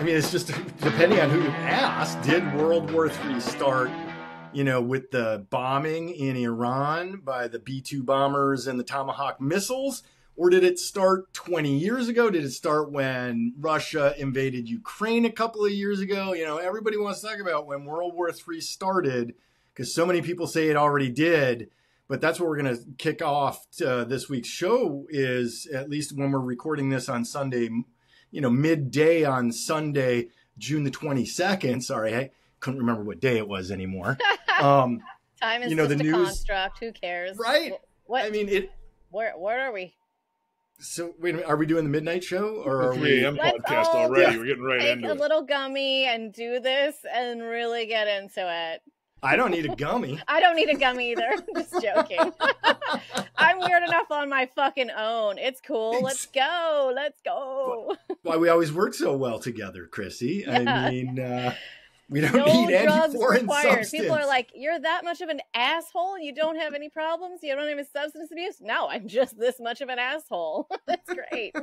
mean, it's just depending on who you ask. Did World War III start, with the bombing in Iran by the B-2 bombers and the Tomahawk missiles? Or did it start 20 years ago? Did it start when Russia invaded Ukraine a couple of years ago? Everybody wants to talk about when World War III started, because so many people say it already did. But that's what we're going to kick off this week's show, is at least when we're recording this on Sunday, midday on Sunday, June the 22nd. Sorry, I couldn't remember what day it was anymore. Time is just the a news, construct. Who cares? Right? What? I mean, Where are we? So wait a minute, are we doing the midnight show or the are 3 a.m. podcast already? We're getting right into Take a it. little gummy and do this and really get into it. I don't need a gummy. I don't need a gummy either. Just joking. I'm weird enough on my fucking own. It's cool. Let's go. Let's go. Why we always work so well together, Crissy. Yeah. I mean, we don't No need any drugs foreign required. substance. People are like, you're that much of an asshole and you don't have any problems? You don't have any substance abuse? No, I'm just this much of an asshole. That's great.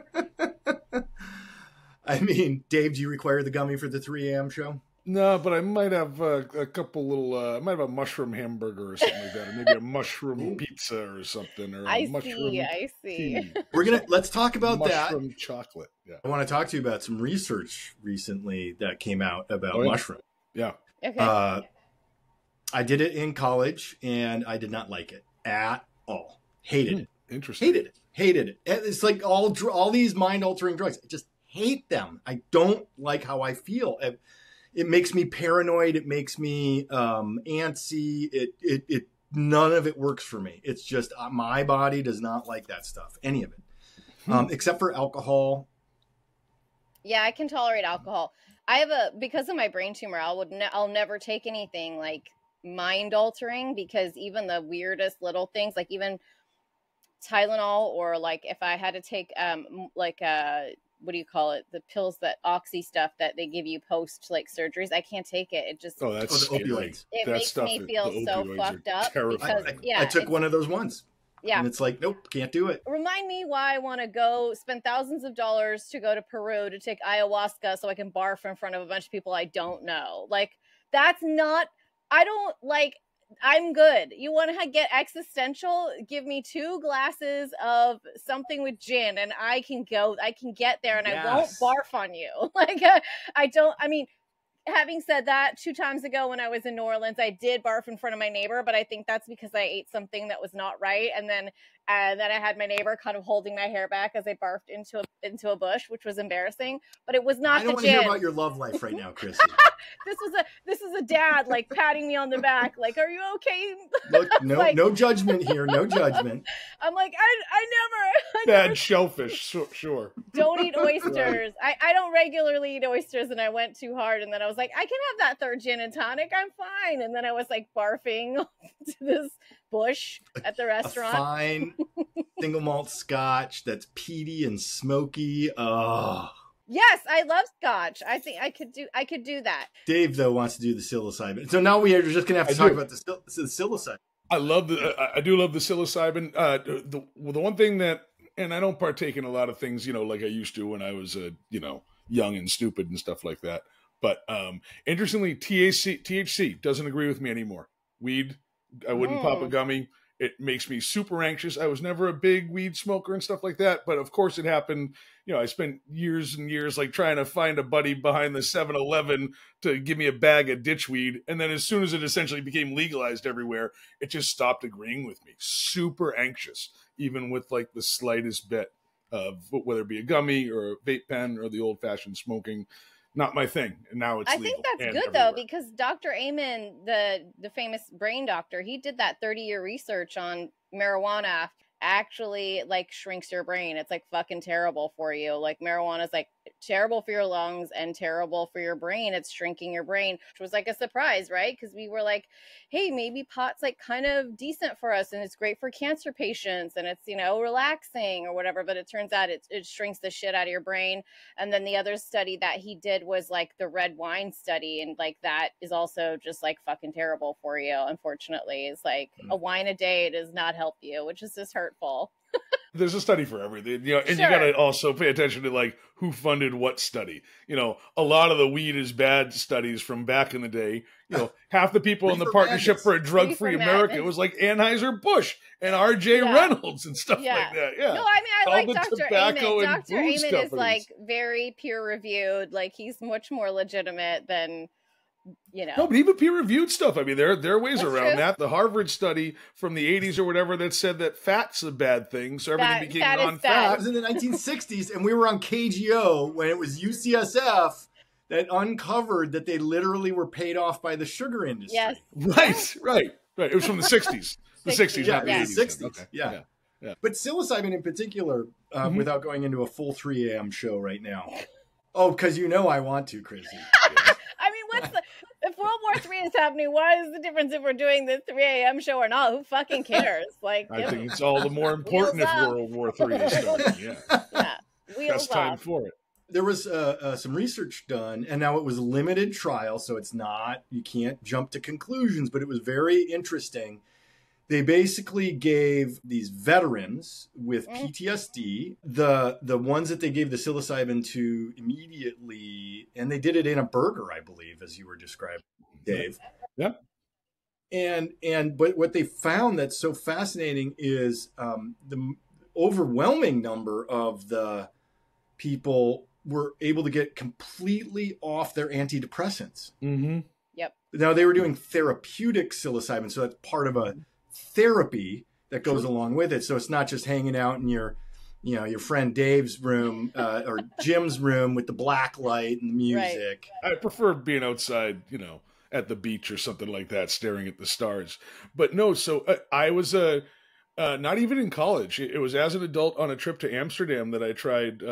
I mean, Dave, do you require the gummy for the 3 a.m. show? No, but I might have a couple little. I might have a mushroom hamburger or something like that, or maybe a mushroom pizza or something, or a mushroom I see. tea. Let's talk about mushroom that. chocolate. Yeah. I want to talk to you about some research recently that came out about yeah. mushroom. Yeah. Okay. I did it in college and I did not like it at all. Hated it. Interesting. Hated it. It's like all these mind-altering drugs. I just hate them. I don't like how I feel. It makes me paranoid. It makes me antsy. It none of it works for me. It's just my body does not like that stuff, any of it, except for alcohol. Yeah, I can tolerate alcohol. Because of my brain tumor, I'll never take anything like mind altering, because even the weirdest little things, like even Tylenol, or like if I had to take what do you call it? The pills, that oxy stuff that they give you post like surgeries. I can't take it. It just that's the opioids. It makes me feel so fucked up. Because I took one of those ones. Yeah. And it's like, nope, can't do it. Remind me why I want to go spend thousands of dollars to go to Peru to take ayahuasca so I can barf in front of a bunch of people I don't know. Like, that's not, I'm good. You want to get existential? Give me 2 glasses of something with gin and I can get there and Yes. I won't barf on you. Having said that, 2 times ago when I was in New Orleans, I did barf in front of my neighbor, but I think that's because I ate something that was not right. And then I had my neighbor kind of holding my hair back as I barfed into a bush, which was embarrassing. But it was not the gin. I don't want to hear about your love life right now, Crissy. This is a dad like patting me on the back, like, "Are you okay?" Look, no judgment here, no judgment. I'm like, I never bad shellfish, sure. Don't eat oysters. I don't regularly eat oysters, and I went too hard, and then I was like, I can have that 3rd gin and tonic. I'm fine. And then I was like barfing to this bush at the restaurant. A fine single malt scotch that's peaty and smoky. Oh. Yes, I love scotch. I think I could do that. Dave, though, wants to do the psilocybin. So now we are just going to have to talk about the psilocybin. I do love the psilocybin. The one thing that, and I don't partake in a lot of things, like I used to when I was, young and stupid and stuff like that. But interestingly, THC doesn't agree with me anymore. Weed, I wouldn't pop a gummy. It makes me super anxious. I was never a big weed smoker and stuff like that. But of course it happened. I spent years and years like trying to find a buddy behind the 7-Eleven to give me a bag of ditchweed. And then as soon as it essentially became legalized everywhere, it just stopped agreeing with me. Super anxious, even with like the slightest bit of whether it be a gummy or a vape pen or the old fashioned smoking. Not my thing. And now it's legal. I think that's good though, because Dr. Amen, the famous brain doctor, he did that 30-year research on marijuana actually like shrinks your brain. It's like fucking terrible for you. Like marijuana is like terrible for your lungs and terrible for your brain. It's shrinking your brain, which was like a surprise, right? Because we were like, hey, maybe pot's like kind of decent for us and it's great for cancer patients and it's, relaxing or whatever. But it turns out it shrinks the shit out of your brain. And then the other study that he did was like the red wine study. And like that is also just like fucking terrible for you. Unfortunately, it's like a wine a day does not help you, which is just hurtful. There's a study for everything, you know, and Sure. you got to also pay attention to like who funded what study. You know, a lot of the weed is bad studies from back in the day. You know, half the people in the Reefer Partnership Madness. for a Drug-Free Reefer America, it Madness. was like Anheuser-Busch and R.J. Yeah. Reynolds and stuff Yeah. like that. Yeah. No, I mean, I All like the Dr. tobacco Amen. and Dr. booze Amen is companies. like very peer reviewed. Like he's much more legitimate than, you know. No, but even peer-reviewed stuff. I mean, there are ways That's around true. that. The Harvard study from the 80s or whatever that said that fat's a bad thing, so everything became fat is non-fat. bad. That was in the 1960s, and we were on KGO when it was UCSF that uncovered that they literally were paid off by the sugar industry. Yes. Right. It was from the 60s. The 60s, Yeah, not the it 80s. was the 60s. Okay. Yeah. Yeah. But psilocybin in particular, Mhm. without going into a full 3 a.m. show right now. Oh, because you know I want to, Crissy. I mean, what's the if World War III is happening? What is the difference if we're doing the 3 a.m. show or not? Who fucking cares? Like, I think it's all the more important Wheels if up. World War III is starting. Yeah. yeah, wheels Best time up. for it. There was some research done, and now it was a limited trial, so it's not, you can't jump to conclusions, but it was very interesting. They basically gave these veterans with PTSD, the ones that they gave the psilocybin to immediately, and they did it in a burger, I believe, as you were describing, Dave. Yeah. But what they found that's so fascinating is the overwhelming number of the people were able to get completely off their antidepressants. Mm-hmm. Yep. Now they were doing therapeutic psilocybin, so that's part of a therapy that goes along with it. So it's not just hanging out in your friend Dave's room or Jim's room with the black light and the music. I prefer being outside, you know, at the beach or something like that, staring at the stars. But no, so I was not even in college. It was as an adult on a trip to Amsterdam that I tried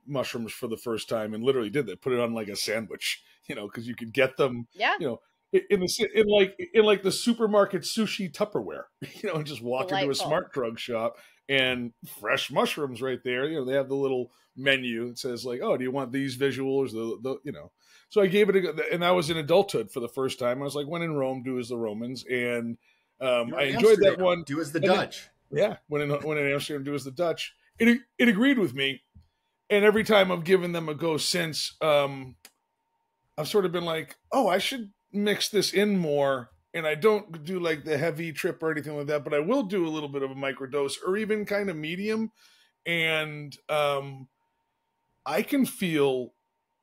mushrooms for the first time, and literally did that. Put it on like a sandwich, you know, because you could get them, Yeah. you know, in the supermarket sushi Tupperware, you know, and just walk into a smart drug shop and fresh mushrooms right there. You know, they have the little menu that says like, oh, do you want these visuals? The you know. So I gave it and that was in adulthood for the first time. I was like, when in Rome, do as the Romans, and I enjoyed that one. Do as the Dutch. Yeah, when in Amsterdam, do as the Dutch. It agreed with me, and every time I've given them a go since, I've sort of been like, oh, I should mix this in more, and I don't do like the heavy trip or anything like that, but I will do a little bit of a microdose or even kind of medium, and I can feel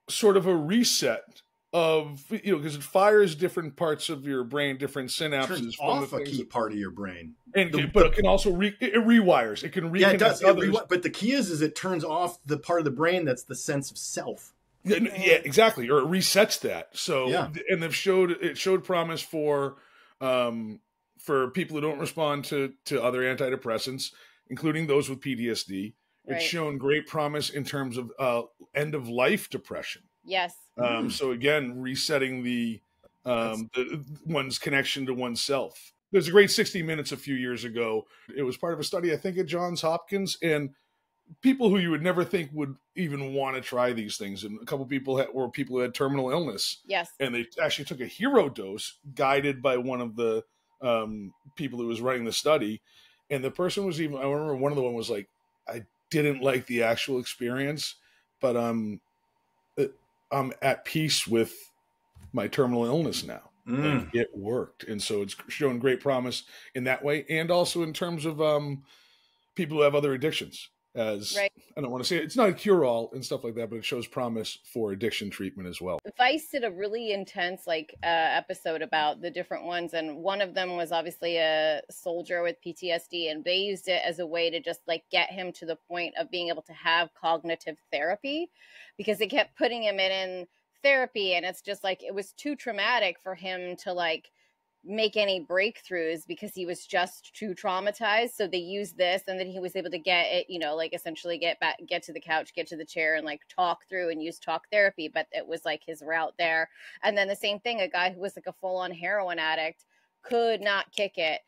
sort of a reset of, you know, because it fires different parts of your brain, different synapses. Turns from off a key part of your brain. And but it can also it rewires. It can reconnect. Yeah, it does. Others. But the key is it turns off the part of the brain that's the sense of self. Yeah, exactly. Or it resets that. So, yeah. And it showed promise for people who don't respond to other antidepressants, including those with PTSD. It's shown great promise in terms of end of life depression. Yes. So again, resetting the one's connection to oneself. There's a great 60 Minutes a few years ago. It was part of a study, I think, at Johns Hopkins, and people who you would never think would even want to try these things. And a couple people were people who had terminal illness. Yes. And they actually took a hero dose guided by one of the people who was running the study. And the person was even, I remember one of the one was like, I didn't like the actual experience, but I'm at peace with my terminal illness now. Like, it worked. And so it's shown great promise in that way. And also in terms of people who have other addictions. As I don't want to say it's not a cure-all and stuff like that, but it shows promise for addiction treatment as well. Vice did a really intense episode about the different ones, and one of them was obviously a soldier with PTSD, and they used it as a way to just like get him to the point of being able to have cognitive therapy, because they kept putting him in therapy, and it's just like it was too traumatic for him to like make any breakthroughs because he was just too traumatized. So they used this, and then he was able to get it, you know, like essentially get to the couch, get to the chair, and like talk through and use talk therapy. But it was like his route there. And then the same thing, a guy who was like a full-on heroin addict could not kick it.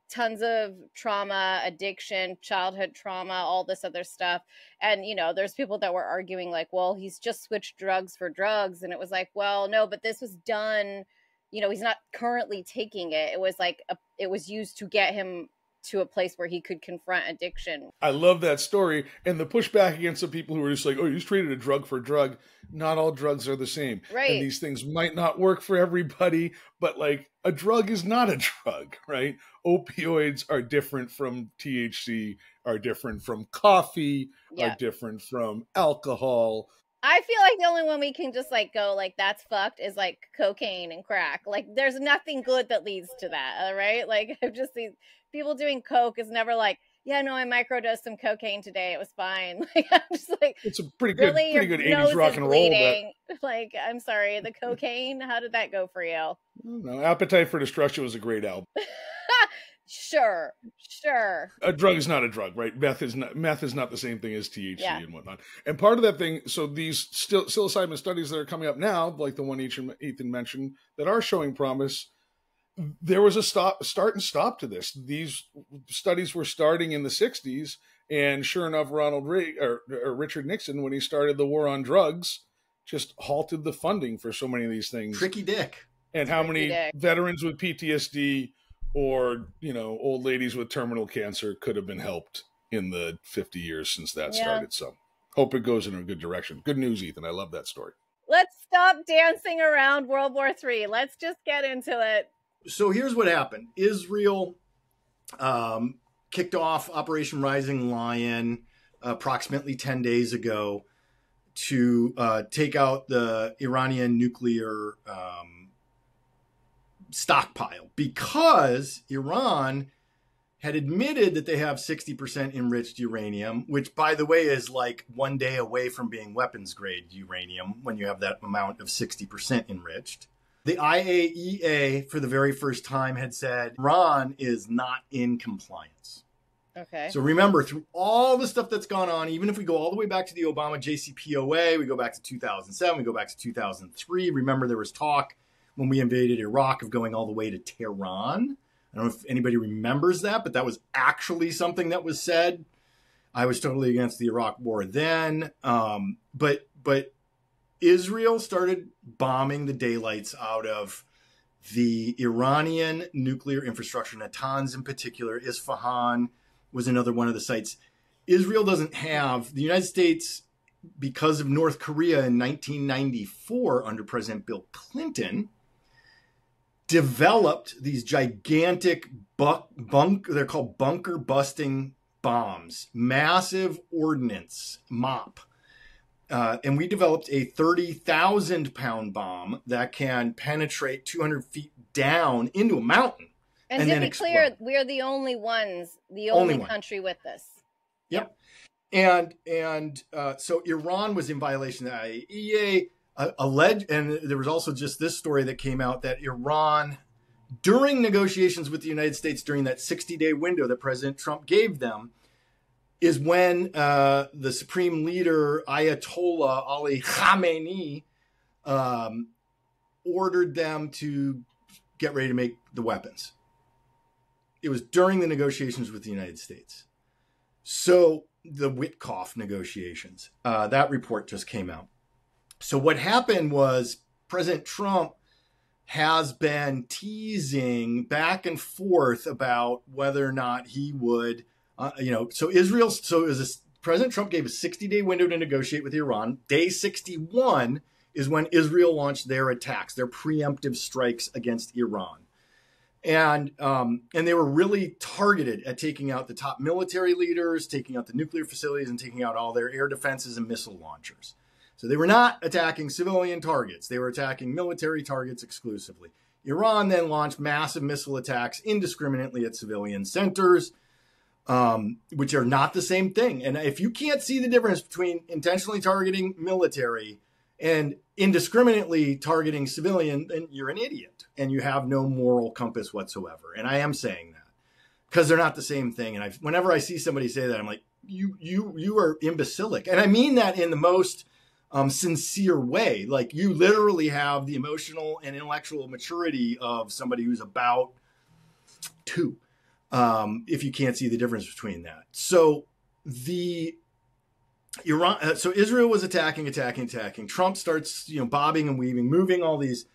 Tons of trauma, addiction, childhood trauma, all this other stuff. And, you know, there's people that were arguing like, well, he's just switched drugs for drugs. And it was like, well, no, but this was done, you know, he's not currently taking it. It was like, it was used to get him to a place where he could confront addiction. I love that story. And the pushback against the people who are just like, oh, you just traded a drug for a drug. Not all drugs are the same. Right. And these things might not work for everybody, but like a drug is not a drug, right? Opioids are different from THC, are different from coffee, are different from alcohol. I feel like the only one we can just like go like that's fucked is like cocaine and crack. Like there's nothing good that leads to that, right? Like I've just seen people doing coke is never like, yeah, no, I microdosed some cocaine today. It was fine. Like I'm just like, it's a pretty good, really, pretty good 80s rock and roll. But... Like I'm sorry, the cocaine. How did that go for you? No, Appetite for Destruction was a great album. Sure. A drug is not a drug, right? Meth is not the same thing as THC and whatnot. And part of that thing, so these psilocybin studies that are coming up now, like the one Ethan mentioned, that are showing promise, there was a start and stop to this. These studies were starting in the 60s, and sure enough, Richard Nixon, when he started the war on drugs, just halted the funding for so many of these things. Tricky dick. And how many veterans with PTSD or, old ladies with terminal cancer could have been helped in the 50 years since that started. So hope it goes in a good direction. Good news, Ethan. I love that story. Let's stop dancing around World War III. Let's just get into it. So here's what happened. Israel kicked off Operation Rising Lion approximately 10 days ago to take out the Iranian nuclear stockpile, because Iran had admitted that they have 60% enriched uranium, which, by the way, is like 1 day away from being weapons grade uranium when you have that amount of 60% enriched. The IAEA, for the very first time, had said Iran is not in compliance. Okay. So remember, through all the stuff that's gone on, even if we go all the way back to the Obama JCPOA, we go back to 2007, we go back to 2003. Remember, there was talk when we invaded Iraq of going all the way to Tehran. I don't know if anybody remembers that, but that was actually something that was said. I was totally against the Iraq war then. But Israel started bombing the daylights out of the Iranian nuclear infrastructure, Natanz in particular. Isfahan was another one of the sites. Israel doesn't have, the United States, because of North Korea in 1994 under President Bill Clinton, developed these gigantic they're called bunker busting bombs, massive ordnance, MOP. And we developed a 30,000 pound bomb that can penetrate 200 feet down into a mountain. And to be clear, we are the only ones, the only country with this. Yep. And so Iran was in violation of the IAEA. And there was also just this story that came out that Iran, during negotiations with the United States during that 60-day window that President Trump gave them, is when the supreme leader, Ayatollah Ali Khamenei, ordered them to get ready to make the weapons. It was during the negotiations with the United States. So the Witkoff negotiations, that report just came out. So what happened was President Trump has been teasing back and forth about whether or not he would, President Trump gave a 60-day window to negotiate with Iran. Day 61 is when Israel launched their attacks, their preemptive strikes against Iran. And they were really targeted at taking out the top military leaders, taking out the nuclear facilities, and taking out all their air defenses and missile launchers. So they were not attacking civilian targets. They were attacking military targets exclusively. Iran then launched massive missile attacks indiscriminately at civilian centers, which are not the same thing. And if you can't see the difference between intentionally targeting military and indiscriminately targeting civilian, then you're an idiot and you have no moral compass whatsoever. And I am saying that because they're not the same thing. And whenever I see somebody say that, I'm like, you are imbecilic. And I mean that in the most sincere way. Like, you literally have the emotional and intellectual maturity of somebody who's about 2, if you can't see the difference between that. So Israel was attacking. Trump starts, bobbing and weaving, moving all these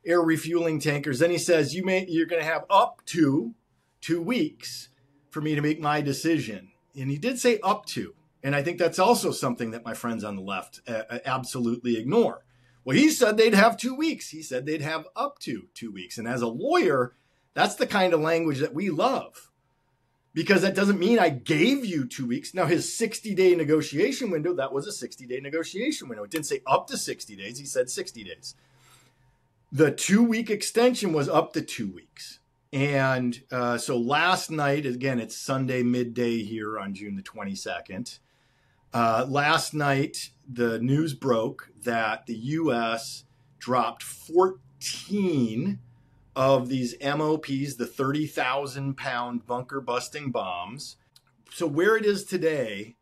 air refueling tankers. Then he says, you're going to have up to 2 weeks for me to make my decision. And he did say up to. And I think that's also something that my friends on the left absolutely ignore. Well, he said they'd have 2 weeks. He said they'd have up to 2 weeks. And as a lawyer, that's the kind of language that we love, because that doesn't mean I gave you 2 weeks. Now, his 60-day negotiation window, that was a 60-day negotiation window. It didn't say up to 60 days. He said 60 days. The 2-week extension was up to 2 weeks. And so last night, again, it's Sunday midday here on June the 22nd. Last night, the news broke that the U.S. dropped 14 of these MOPs, the 30,000-pound bunker-busting bombs. So where it is today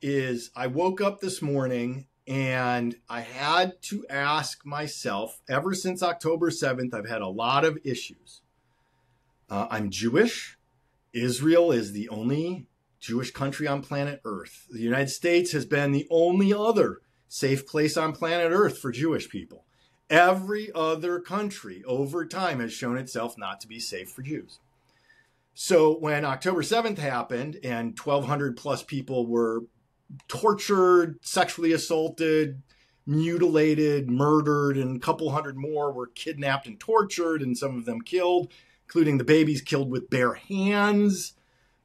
is I woke up this morning and I had to ask myself, ever since October 7th, I've had a lot of issues. I'm Jewish. Israel is the only Jewish country on planet Earth. The United States has been the only other safe place on planet Earth for Jewish people. Every other country over time has shown itself not to be safe for Jews. So when October 7th happened and 1,200 plus people were tortured, sexually assaulted, mutilated, murdered, and a couple hundred more were kidnapped and tortured, and some of them killed, including the babies killed with bare hands,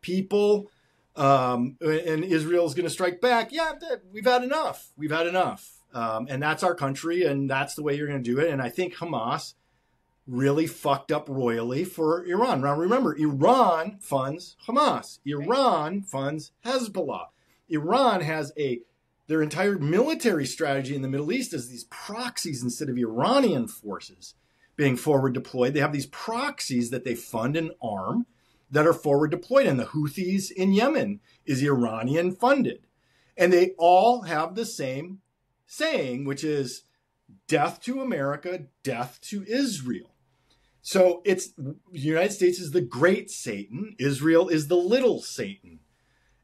people. And Israel's going to strike back. Yeah, we've had enough. We've had enough. And that's our country, and that's the way you're going to do it. And I think Hamas really fucked up royally for Iran. Now, remember, Iran funds Hamas. Iran funds Hezbollah. Iran has their entire military strategy in the Middle East is these proxies instead of Iranian forces being forward deployed. They have these proxies that they fund and arm that are forward deployed. And the Houthis in Yemen is Iranian funded. And they all have the same saying, which is death to America, death to Israel. So the United States is the great Satan. Israel is the little Satan.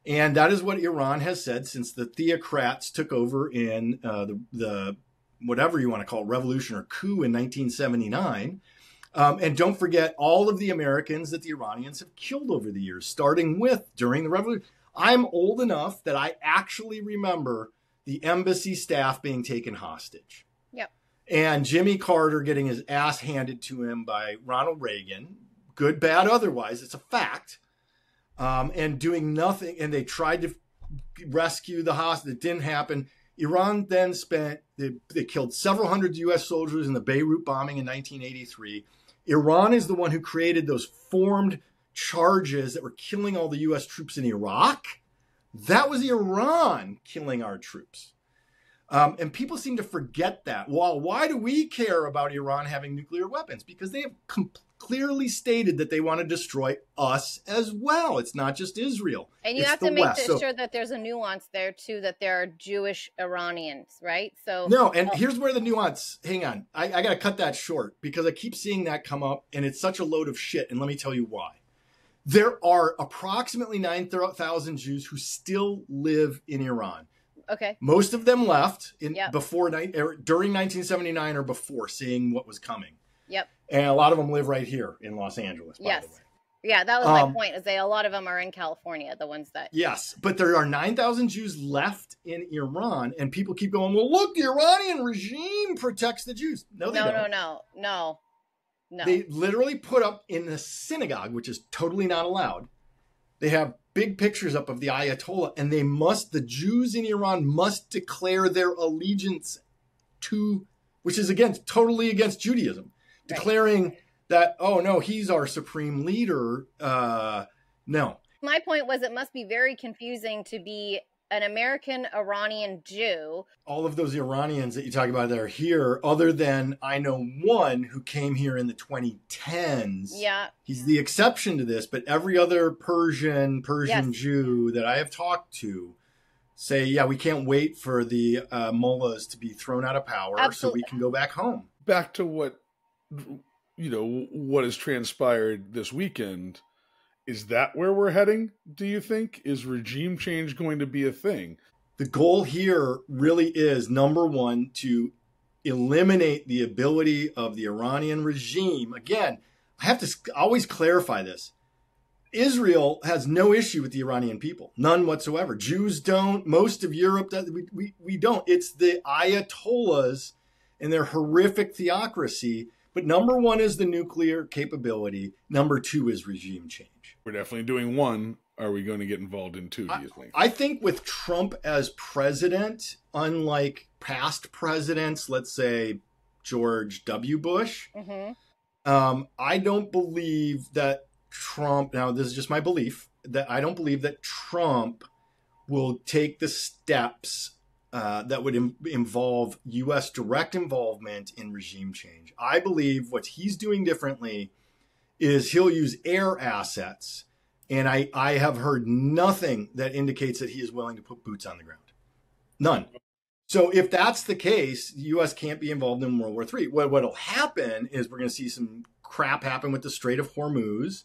And that is what Iran has said since the theocrats took over in the whatever you want to call it, revolution or coup in 1979. And don't forget all of the Americans that the Iranians have killed over the years, starting with during the revolution. I'm old enough that I actually remember the embassy staff being taken hostage. Yep. And Jimmy Carter getting his ass handed to him by Ronald Reagan, good, bad, otherwise, it's a fact, and doing nothing. And they tried to rescue the hostage. It didn't happen. Iran then they killed several hundred U.S. soldiers in the Beirut bombing in 1983. Iran is the one who created those formed charges that were killing all the U.S. troops in Iraq. That was Iran killing our troops. And people seem to forget that. Well, why do we care about Iran having nuclear weapons? Because they have clearly stated that they want to destroy us as well. It's not just Israel. And you have to make sure that there's a nuance there, too, that there are Jewish Iranians, right? So no, and here's where the nuance, hang on. I got to cut that short because I keep seeing that come up, and it's such a load of shit, and let me tell you why. There are approximately 9,000 Jews who still live in Iran. Okay. Most of them left during 1979 or before, seeing what was coming. Yep. And a lot of them live right here in Los Angeles, by the way. Yeah, that was my point, is a lot of them are in California, the ones that... Yes, but there are 9,000 Jews left in Iran, and people keep going, well, look, the Iranian regime protects the Jews. No, they don't. No. They literally put up in the synagogue, which is totally not allowed. They have big pictures up of the Ayatollah, and the Jews in Iran must declare their allegiance to, which is totally against Judaism, right. Declaring that, oh no, he's our supreme leader. No. My point was it must be very confusing to be an American Iranian Jew. All of those Iranians that you talk about that are here, other than I know one who came here in the 2010s. Yeah. He's the exception to this, but every other Persian Jew that I have talked to say, yeah, we can't wait for the mullahs to be thrown out of power so we can go back home. Back to what has transpired this weekend. Is that where we're heading, do you think? Is regime change going to be a thing? The goal here really is, number one, to eliminate the ability of the Iranian regime. Again, I have to always clarify this. Israel has no issue with the Iranian people, none whatsoever. Jews don't. Most of Europe, we don't. It's the Ayatollahs and their horrific theocracy. But number one is the nuclear capability. Number two is regime change. We're definitely doing one. Are we going to get involved in two, do you think? I think with Trump as president, unlike past presidents, let's say George W. Bush, I don't believe that Trump, now this is just my belief, that I don't believe that Trump will take the steps that would involve U.S. direct involvement in regime change. I believe what he's doing differently is he'll use air assets. And I have heard nothing that indicates that he is willing to put boots on the ground. None. So if that's the case, the U.S. can't be involved in World War III. What'll happen is we're going to see some crap happen with the Strait of Hormuz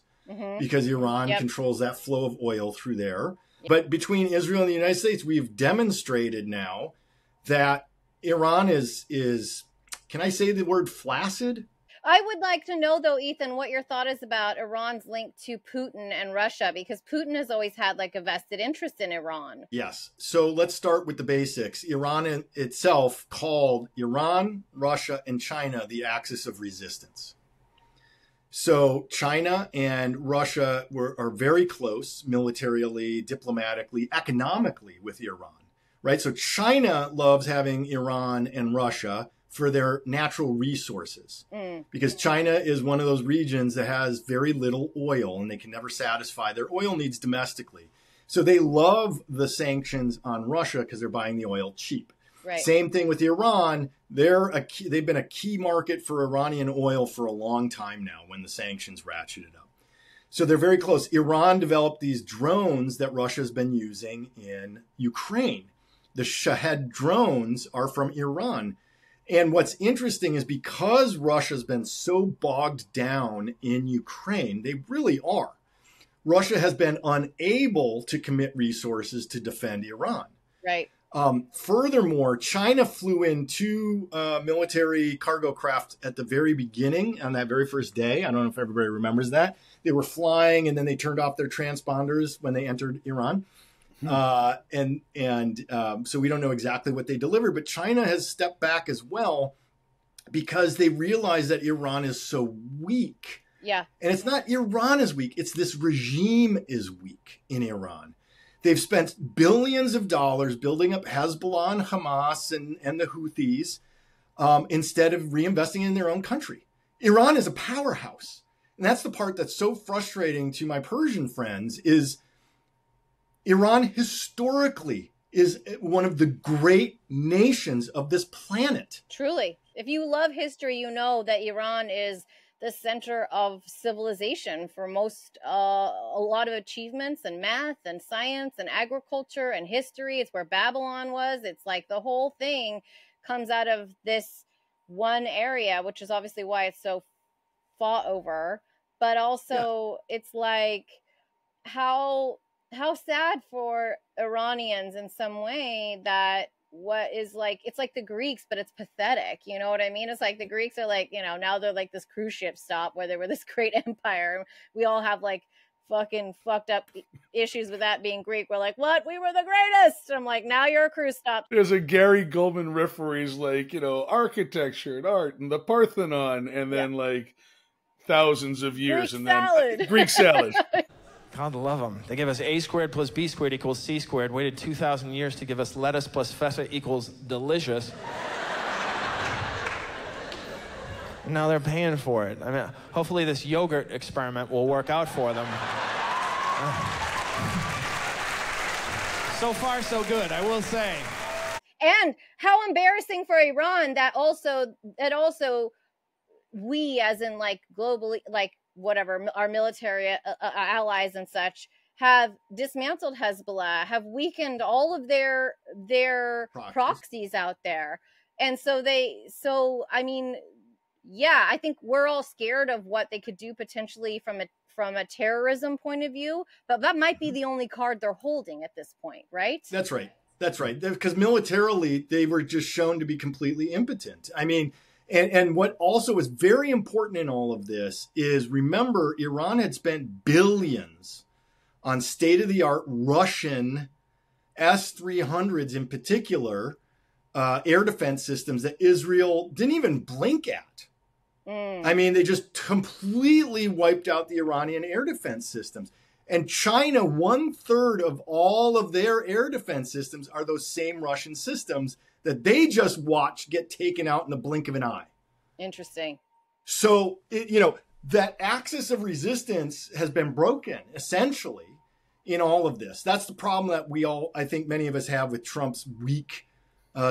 because Iran controls that flow of oil through there. But between Israel and the United States, we've demonstrated now that Iran is can I say the word flaccid? I would like to know, though, Ethan, what your thought is about Iran's link to Putin and Russia, because Putin has always had like a vested interest in Iran. Yes. So let's start with the basics. Iran itself called Iran, Russia, and China the axis of resistance. So China and Russia are very close militarily, diplomatically, economically with Iran, right? So China loves having Iran and Russia for their natural resources, because China is one of those regions that has very little oil and they can never satisfy their oil needs domestically. So they love the sanctions on Russia because they're buying the oil cheap. Right. Same thing with Iran. They've been a key market for Iranian oil for a long time now when the sanctions ratcheted up. So they're very close. Iran developed these drones that Russia's been using in Ukraine. The Shahed drones are from Iran. And what's interesting is because Russia's been so bogged down in Ukraine, they really are. Russia has been unable to commit resources to defend Iran. Right. Furthermore, China flew in two military cargo craft at the very beginning on that very first day. I don't know if everybody remembers that. They were flying and then they turned off their transponders when they entered Iran. So we don't know exactly what they delivered, but China has stepped back as well because they realize that Iran is so weak. Yeah. And it's not Iran is weak. It's this regime is weak in Iran. They've spent billions of dollars building up Hezbollah and Hamas and the Houthis instead of reinvesting in their own country. Iran is a powerhouse. And that's the part that's so frustrating to my Persian friends is Iran historically is one of the great nations of this planet. Truly. If you love history, you know that Iran is the center of civilization for most, a lot of achievements in math and science and agriculture and history. It's where Babylon was. It's like the whole thing comes out of this one area, which is obviously why it's so fought over. But also it's like how sad for Iranians in some way that what is like, it's like the Greeks, but it's pathetic. You know what I mean? It's like the Greeks are like, you know, now they're like this cruise ship stop where they were this great empire. We all have like fucking fucked up issues with that being Greek. We're like, what? We were the greatest. I'm like, now you're a cruise stop. There's a Gary Goldman riff where he's like, you know, architecture and art and the Parthenon and then like thousands of years Greek and salad. Then Greek salad. God love them. They gave us a squared plus b squared equals c squared, waited 2,000 years to give us lettuce plus feta equals delicious. Now they're paying for it. I mean, hopefully this yogurt experiment will work out for them. So far, so good, I will say. And how embarrassing for Iran that also we, as in like globally, like whatever, our military allies and such, have dismantled Hezbollah, have weakened all of their proxies out there. And so I mean, yeah, I think we're all scared of what they could do potentially from a terrorism point of view, but that might be the only card they're holding at this point, right? That's right. Because militarily, they were just shown to be completely impotent. I mean, And what also is very important in all of this is, remember, Iran had spent billions on state-of-the-art Russian S-300s in particular, air defense systems that Israel didn't even blink at. I mean, they just completely wiped out the Iranian air defense systems. And China, 1/3 of all of their air defense systems are those same Russian systems that they just watched get taken out in the blink of an eye. Interesting. So, that axis of resistance has been broken, essentially, in all of this. That's the problem that I think many of us have with Trump's weak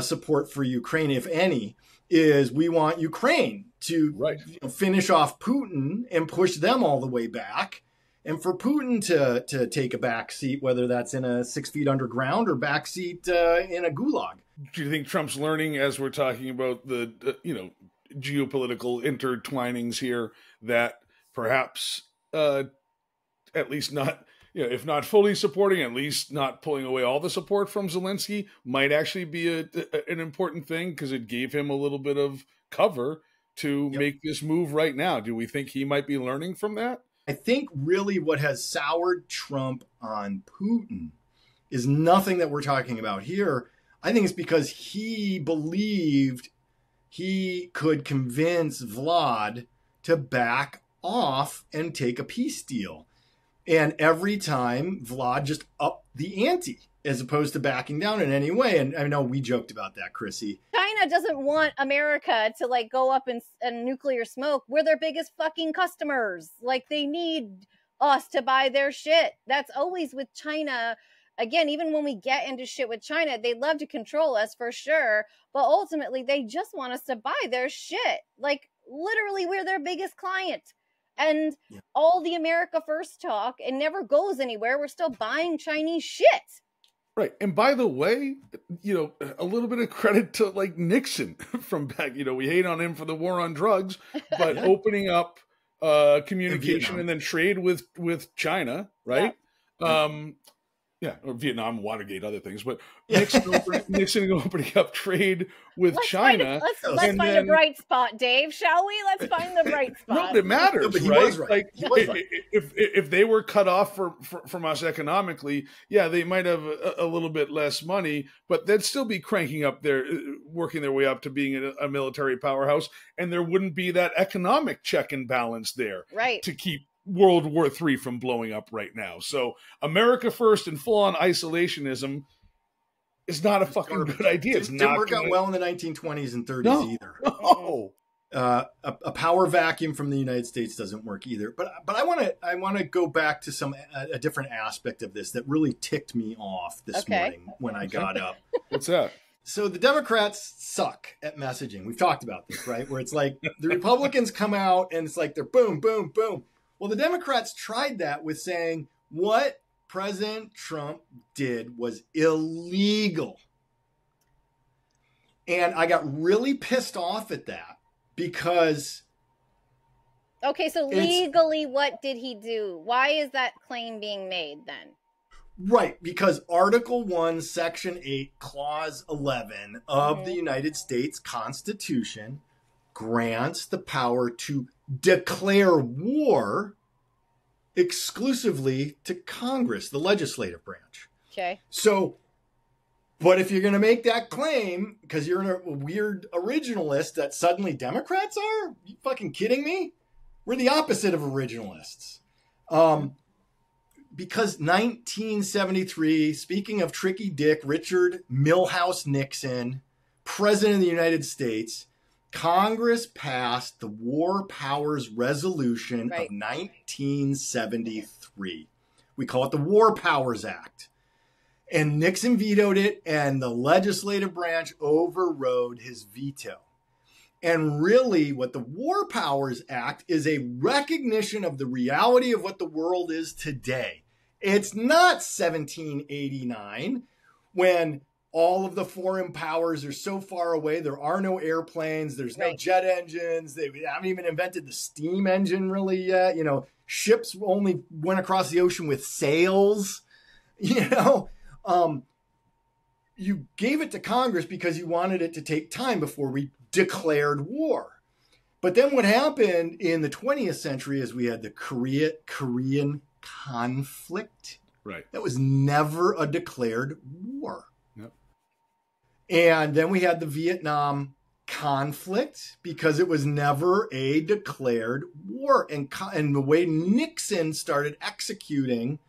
support for Ukraine, if any, is we want Ukraine to finish off Putin and push them all the way back. And for Putin to take a back seat, whether that's in a 6 feet underground or back seat in a gulag. Do you think Trump's learning, as we're talking about the, geopolitical intertwinings here, that perhaps at least not, if not fully supporting, at least not pulling away all the support from Zelensky might actually be an important thing, because it gave him a little bit of cover to make this move right now? Do we think he might be learning from that? I think really what has soured Trump on Putin is nothing that we're talking about here. I think it's because he believed he could convince Vlad to back off and take a peace deal. And every time Vlad just upped the ante as opposed to backing down in any way. And I know we joked about that, Crissy. China doesn't want America to go up in nuclear smoke. We're their biggest fucking customers. They need us to buy their shit. That's always with China. Again, even when we get into shit with China, they love to control us for sure. But ultimately, they just want us to buy their shit. Literally, we're their biggest client. And all the America First talk, it never goes anywhere. We're still buying Chinese shit. Right. And by the way, a little bit of credit to Nixon from back, we hate on him for the war on drugs, but opening up communication and then trade with China, right? Or Vietnam, Watergate, other things, but Nixon opening up trade with China. Let's find a bright spot, Dave, shall we? Let's find the bright spot. No, it matters, but he right? was right. He was right. If they were cut off from us economically, they might have a little bit less money, but they'd still be working their way up to being a military powerhouse, and there wouldn't be that economic check and balance there, right, to keep World War III from blowing up right now. So America First and full-on isolationism is not a fucking good idea. It didn't work out well in the 1920s and 30s either. No. A power vacuum from the United States doesn't work either. But I want to go back to a different aspect of this that really ticked me off this morning when I got up. What's that? So the Democrats suck at messaging. We've talked about this, right? Where it's the Republicans come out and it's they're boom, boom, boom. Well, the Democrats tried that with saying what President Trump did was illegal. And I got really pissed off at that because... Okay, so legally, what did he do? Why is that claim being made then? Right, because Article 1, Section 8, Clause 11 of the United States Constitution grants the power to declare war exclusively to Congress, the legislative branch. Okay. So, but if you're going to make that claim, because you're a weird originalist that suddenly Democrats are? You fucking kidding me? We're the opposite of originalists. Because 1973, speaking of Tricky Dick, Richard Milhouse Nixon, President of the United States, Congress passed the War Powers Resolution of 1973. We call it the War Powers Act. And Nixon vetoed it, and the legislative branch overrode his veto. And really, what the War Powers Act is a recognition of the reality of what the world is today. It's not 1789 when all of the foreign powers are so far away. There are no airplanes. There's no jet engines. They haven't even invented the steam engine really yet. Ships only went across the ocean with sails. you gave it to Congress because you wanted it to take time before we declared war. But then what happened in the 20th century is we had the Korean conflict. Right. That was never a declared war. Yep. And then we had the Vietnam conflict because it was never a declared war. And the way Nixon started executing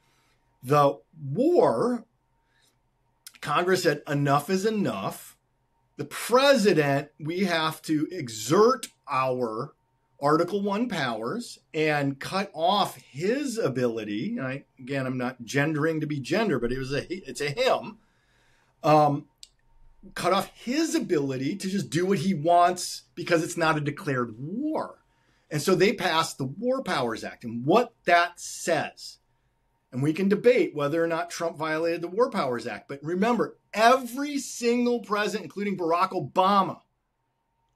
the war, Congress said enough is enough. The president, we have to exert our Article 1 powers and cut off his ability. Again, I'm not gendering to be gender, but it's a him. Cut off his ability to just do what he wants because it's not a declared war. And so they passed the War Powers Act. And what that says, and we can debate whether or not Trump violated the War Powers Act. But remember, every single president, including Barack Obama,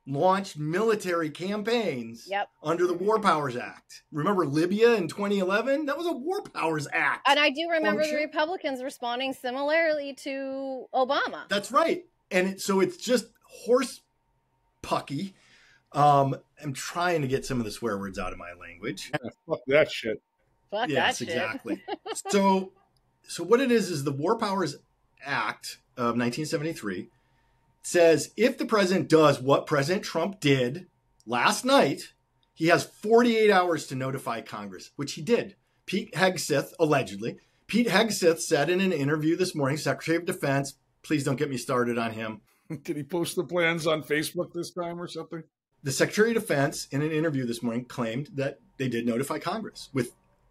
launched military campaigns under the War Powers Act. Remember Libya in 2011? That was a War Powers Act. And I do remember the Republicans responding similarly to Obama. That's right. And so it's just horse pucky. I'm trying to get some of the swear words out of my language. Yeah, fuck that shit. Fuck yes, that shit. Exactly. So what it is the War Powers Act of 1973 says if the president does what President Trump did last night, he has 48 hours to notify Congress, which he did. Pete Hegseth, allegedly. Pete Hegseth said in an interview this morning, Secretary of Defense, please don't get me started on him. Did he post the plans on Facebook this time or something? The Secretary of Defense in an interview this morning claimed that they did notify Congress.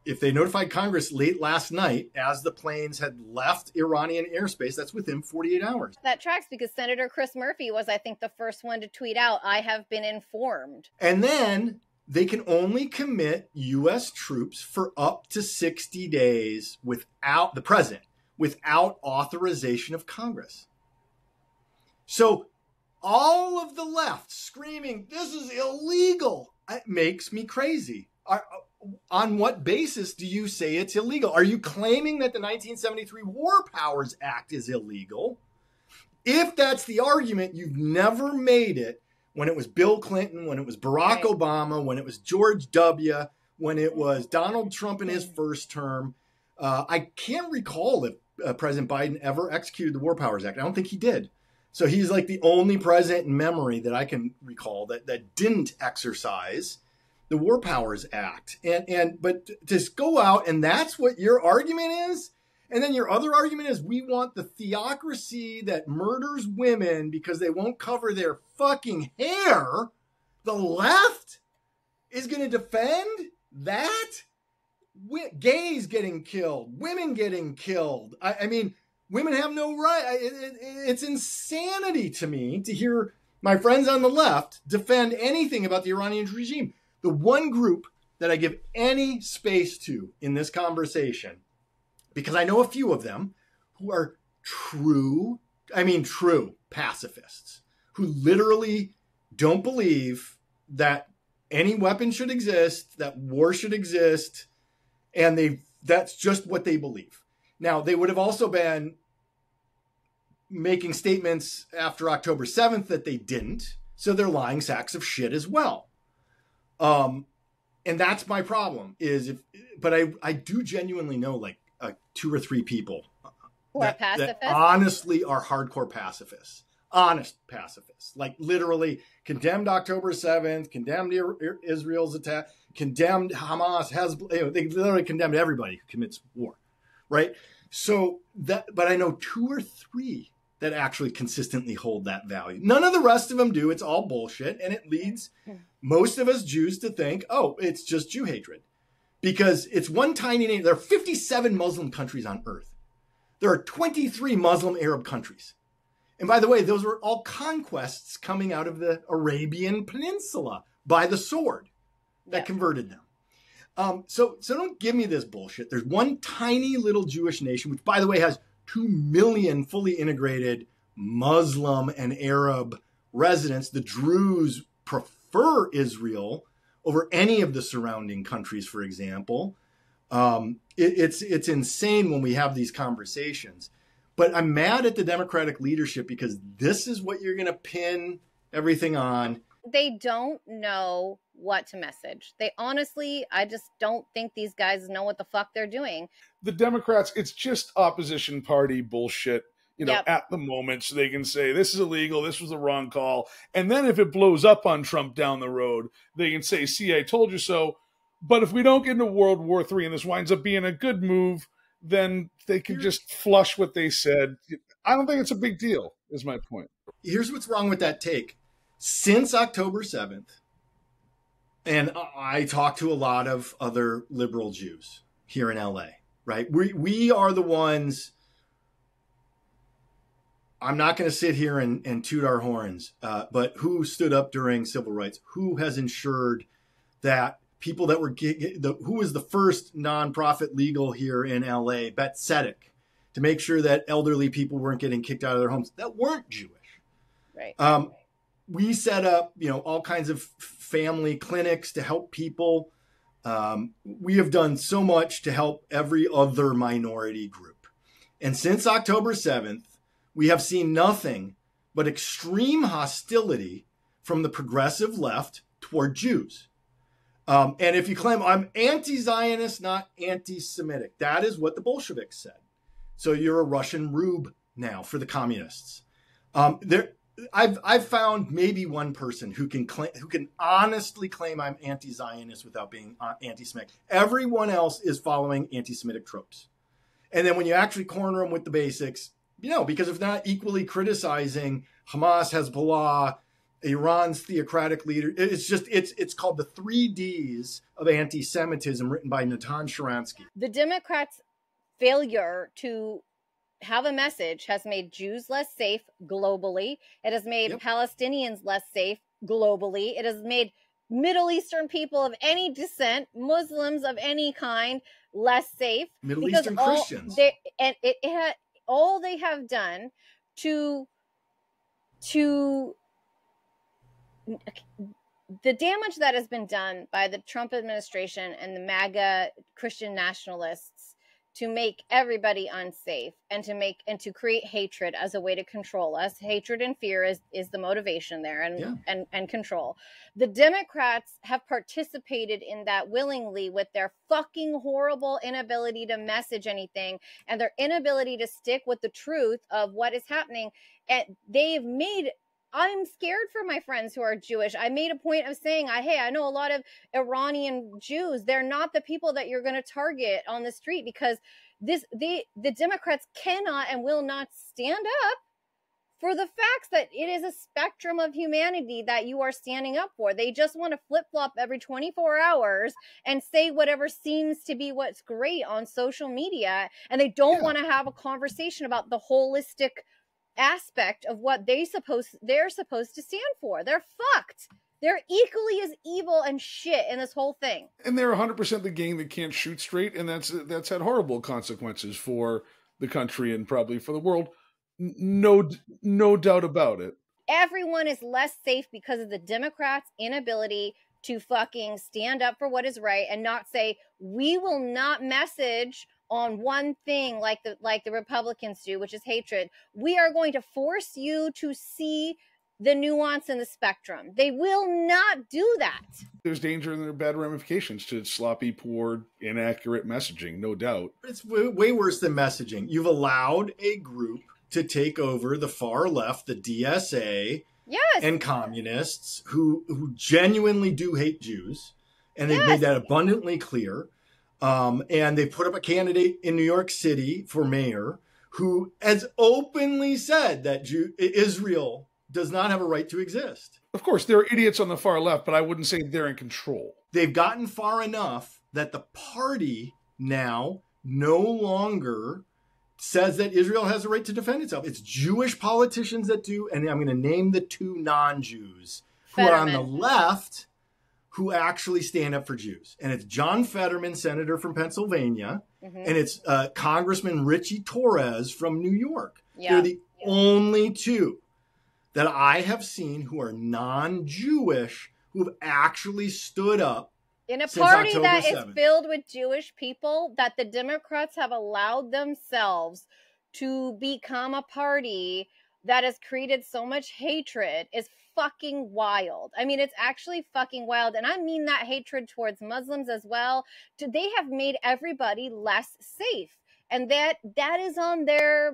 If they notified Congress late last night as the planes had left Iranian airspace, that's within 48 hours. That tracks because Senator Chris Murphy was, I think, the first one to tweet out, I have been informed. And then they can only commit U.S. troops for up to 60 days without the president, without authorization of Congress. So all of the left screaming, this is illegal, it makes me crazy. On what basis do you say it's illegal? Are you claiming that the 1973 War Powers Act is illegal? If that's the argument, you've never made it when it was Bill Clinton, when it was Barack Obama, when it was George W., when it was Donald Trump in his first term. I can't recall if President Biden ever executed the War Powers Act. I don't think he did. So he's like the only president in memory that I can recall that didn't exercise the War Powers Act. But to go out and that's what your argument is? And then your other argument is we want the theocracy that murders women because they won't cover their fucking hair. The left is going to defend that? Gays getting killed, women getting killed. I mean, women have no right. It's insanity to me to hear my friends on the left defend anything about the Iranian regime. The one group that I give any space to in this conversation, because I know a few of them who are true pacifists, who literally don't believe that any weapon should exist, that war should exist, and that's just what they believe. Now, they would have also been making statements after October 7th that they didn't, so they're lying sacks of shit as well. And that's my problem but I do genuinely know like 2 or 3 people that honestly are hardcore pacifists, honest pacifists, like literally condemned October 7th, condemned Israel's attack, condemned Hamas, they literally condemned everybody who commits war. Right. So but I know 2 or 3 that actually consistently hold that value. None of the rest of them do. It's all bullshit. And it leads most of us Jews to think, oh, it's just Jew hatred. Because it's one tiny nation. There are 57 Muslim countries on earth. There are 23 Muslim Arab countries. And by the way, those were all conquests coming out of the Arabian Peninsula by the sword that converted them. So don't give me this bullshit. There's one tiny little Jewish nation, which by the way has 2 million fully integrated Muslim and Arab residents. The Druze prefer Israel over any of the surrounding countries, for example. It's insane when we have these conversations. But I'm mad at the Democratic leadership because this is what you're going to pin everything on. They don't know what to message. They honestly, I just don't think these guys know what the fuck they're doing. The Democrats, it's just opposition party bullshit, at the moment, so they can say this is illegal, this was a wrong call. And then if it blows up on Trump down the road, they can say, see, I told you so. But if we don't get into World War III and this winds up being a good move, then they can just flush what they said. I don't think it's a big deal, is my point. Here's what's wrong with that take. Since October 7th, and I talked to a lot of other liberal Jews here in LA, right? We are the ones. I'm not going to sit here and toot our horns, but who stood up during civil rights? Who has ensured that people that were, who was the first nonprofit legal here in LA, Bet Tzedek, to make sure that elderly people weren't getting kicked out of their homes that weren't Jewish. Right. We set up, all kinds of family clinics to help people. We have done so much to help every other minority group. And since October 7th, we have seen nothing but extreme hostility from the progressive left toward Jews. And if you claim I'm anti-Zionist, not anti-Semitic, that is what the Bolsheviks said. So you're a Russian rube now for the communists. I've found maybe one person who can honestly claim I'm anti-Zionist without being anti-Semitic. Everyone else is following anti-Semitic tropes. And then when you actually corner them with the basics, because if not equally criticizing Hamas, Hezbollah, Iran's theocratic leader, it's called the 3 Ds of anti-Semitism, written by Natan Sharansky. The Democrats' failure to have a message has made Jews less safe globally. It has made Palestinians less safe globally. It has made Middle Eastern people of any descent, Muslims of any kind, less safe. Middle Eastern Christians. All they have done to the damage that has been done by the Trump administration and the MAGA Christian nationalists to make everybody unsafe and to create hatred as a way to control us. Hatred and fear is the motivation there and control. The Democrats have participated in that willingly with their fucking horrible inability to message anything and their inability to stick with the truth of what is happening. And I'm scared for my friends who are Jewish. I made a point of saying, I know a lot of Iranian Jews. They're not the people that you're going to target on the street because the Democrats cannot and will not stand up for the facts that it is a spectrum of humanity that you are standing up for. They just want to flip-flop every 24 hours and say whatever seems to be what's great on social media. And they don't want to have a conversation about the holistic aspect of what they're supposed to stand for. They're fucked. They're equally as evil and shit in this whole thing. And they're 100% the gang that can't shoot straight, and that's had horrible consequences for the country and probably for the world. No doubt about it. Everyone is less safe because of the Democrats' inability to fucking stand up for what is right and not say, we will not message on one thing like the Republicans do, which is hatred. We are going to force you to see the nuance in the spectrum. They will not do that. There's danger and there are bad ramifications to sloppy, poor, inaccurate messaging, no doubt. It's way worse than messaging. You've allowed a group to take over the far left, the DSA, and communists who genuinely do hate Jews. And they've made that abundantly clear. And they put up a candidate in New York City for mayor who has openly said that Israel does not have a right to exist. Of course, there are idiots on the far left, but I wouldn't say they're in control. They've gotten far enough that the party now no longer says that Israel has a right to defend itself. It's Jewish politicians that do, and I'm going to name the 2 non-Jews who are on the left who actually stand up for Jews. And it's John Fetterman, senator from Pennsylvania, and it's Congressman Richie Torres from New York. They're the only 2 that I have seen who are non-Jewish who have actually stood up in a party that is filled with Jewish people, that the Democrats have allowed themselves to become a party that has created so much hatred is fucking wild. I mean, it's actually fucking wild. And I mean that hatred towards Muslims as well. They have made everybody less safe. And that is on their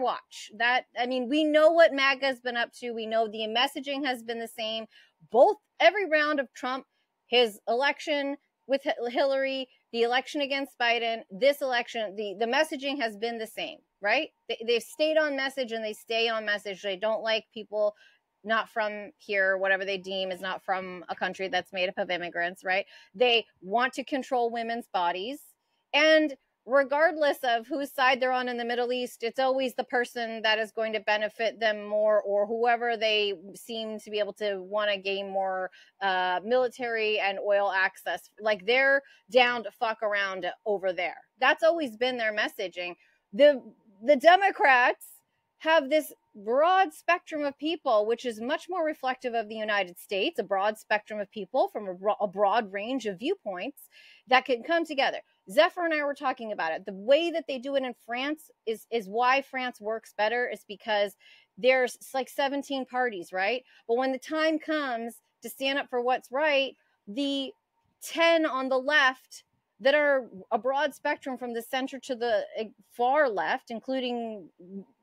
watch. That, I mean, we know what MAGA has been up to. We know the messaging has been the same. Both, every round of Trump, his election with Hillary, the election against Biden, this election, the messaging has been the same, right? They've stayed on message and they stay on message. They don't like people not from here, whatever they deem is not from a country that's made up of immigrants, right? They want to control women's bodies. And regardless of whose side they're on in the Middle East, it's always the person that is going to benefit them more, or whoever they seem to be able to want to gain more military and oil access. Like, they're down to fuck around over there. That's always been their messaging. The Democrats have this broad spectrum of people, which is much more reflective of the United States, a broad spectrum of people from a broad range of viewpoints that can come together. Zephyr and I were talking about it. The way that they do it in France is why France works better, is because there's like 17 parties, right? But when the time comes to stand up for what's right, the 10 on the left that are a broad spectrum from the center to the far left, including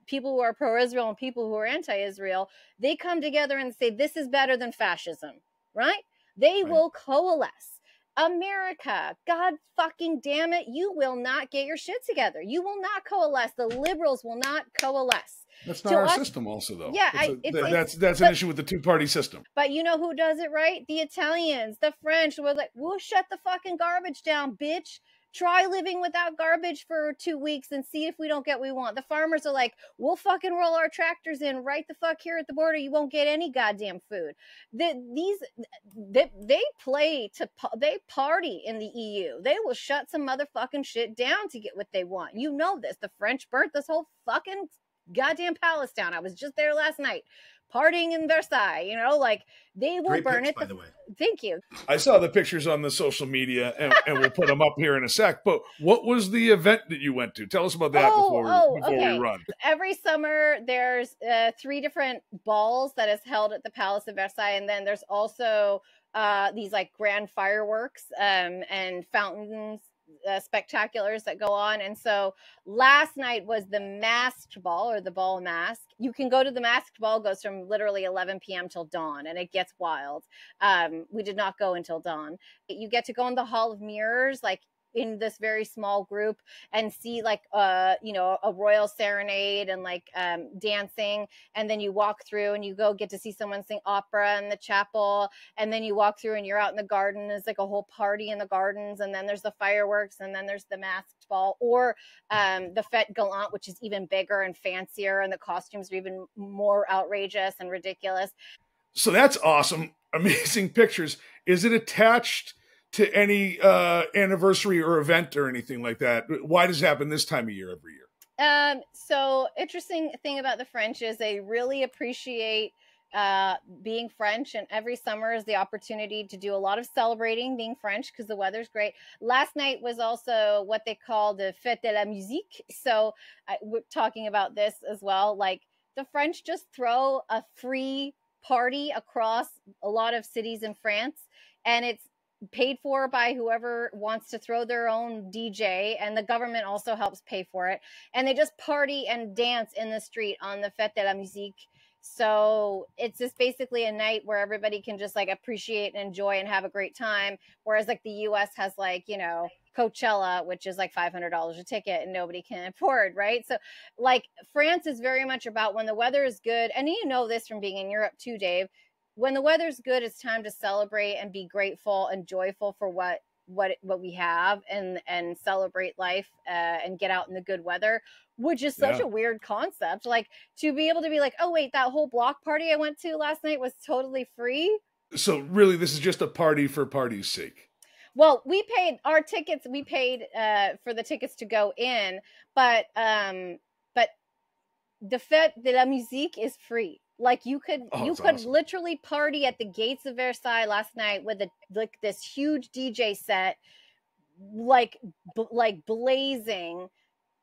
people who are pro-Israel and people who are anti-Israel, they come together and say, this is better than fascism, right? They will coalesce. America, God fucking damn it, you will not get your shit together. You will not coalesce. The liberals will not coalesce. That's not our system also, though. Yeah, that's an issue with the two-party system. But you know who does it right? The Italians, the French. We're like, we'll shut the fucking garbage down, bitch. Try living without garbage for 2 weeks and see if we don't get what we want. The farmers are like, we'll fucking roll our tractors in right the fuck here at the border. You won't get any goddamn food. They party in the EU. They will shut some motherfucking shit down to get what they want. You know this. The French burnt this whole fucking goddamn palace down. I was just there last night. Partying in Versailles, you know, like they will burn it. By the way, thank you. I saw the pictures on the social media, and we'll put them up here in a sec. But what was the event that you went to? Tell us about that before we run. Every summer, there's 3 different balls that is held at the Palace of Versailles, and then there's also these like grand fireworks and fountains. Spectaculars that go on. And so last night was the masked ball, or the ball mask. You can go to the masked ball, goes from literally 11 p.m. till dawn, and it gets wild. We did not go until dawn. You get to go in the Hall of Mirrors, like in this very small group, and see like a royal serenade and like dancing, and then you walk through and you go get to see someone sing opera in the chapel, and then you walk through and you're out in the garden. It's like a whole party in the gardens, and then there's the fireworks, and then there's the masked ball, or the fete gallant, which is even bigger and fancier, and the costumes are even more outrageous and ridiculous. So that's awesome. Amazing pictures. Is it attached to any anniversary or event or anything like that? Why does it happen this time of year every year? So interesting thing about the French is they really appreciate being French, and every summer is the opportunity to do a lot of celebrating being French because the weather's great. Last night was also what they call the Fête de la Musique. So we're talking about this as well. Like, the French just throw a free party across a lot of cities in France, and it's paid for by whoever wants to throw their own DJ, and the government also helps pay for it. And they just party and dance in the street on the Fête de la Musique. So it's just basically a night where everybody can just like appreciate and enjoy and have a great time. Whereas like the US has like, Coachella, which is like $500 a ticket and nobody can afford, right? So like France is very much about when the weather is good. And you know this from being in Europe too, Dave. When the weather's good, it's time to celebrate and be grateful and joyful for what we have, and celebrate life and get out in the good weather, which is such a weird concept. Like, to be able to be like, oh wait, that whole block party I went to last night was totally free. So really, this is just a party for party's sake. Well, we paid our tickets. We paid for the tickets to go in, but the Fête de la Musique is free. Like you could awesome. Literally party at the gates of Versailles last night with this huge DJ set, like blazing,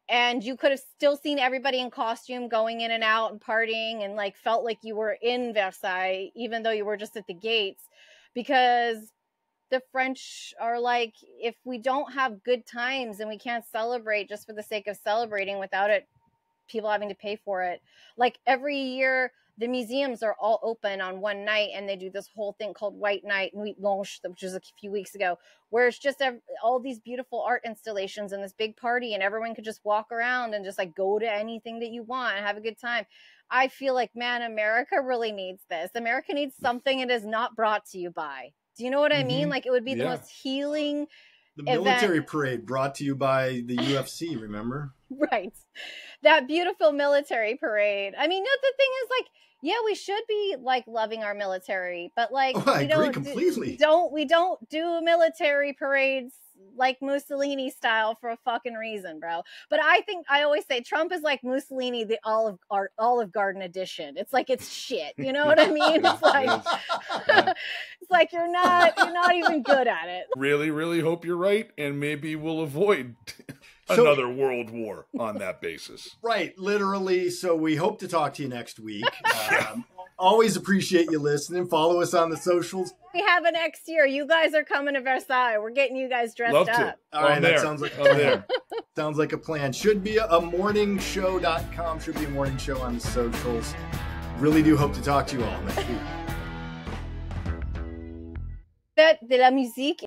and you could have still seen everybody in costume going in and out and partying and like felt like you were in Versailles, even though you were just at the gates, because the French are like, if we don't have good times and we can't celebrate just for the sake of celebrating without it, people having to pay for it. Like every year, the museums are all open on one night, and they do this whole thing called White Night, Nuit Blanche, which was a few weeks ago, where it's just all these beautiful art installations and this big party, and everyone could just walk around and just like go to anything that you want and have a good time. I feel like, man, America really needs this. America needs something it is not brought to you by. Do you know what I mean? Like, it would be the most healing The military event. parade brought to you by the UFC, remember? Right. That beautiful military parade. I mean, the thing is, like, yeah, we should be like loving our military, but like, I agree completely. We don't do military parades like Mussolini style for a fucking reason, bro. But I always say Trump is like Mussolini, the Olive Garden edition. It's like, it's shit. You know what I mean? It's like, it's like you're not even good at it. Really, really hope you're right, and maybe we'll avoid another world war on that basis. Right, literally. So we hope to talk to you next week. Always appreciate you listening. Follow us on the socials. We have it next year. You guys are coming to Versailles. We're getting you guys dressed Love up. to. All right, that there. sounds like a plan. Sounds like a plan. Should be a morningshow.com. Should be a morning show on the socials. Really do hope to talk to you all next week. De la musique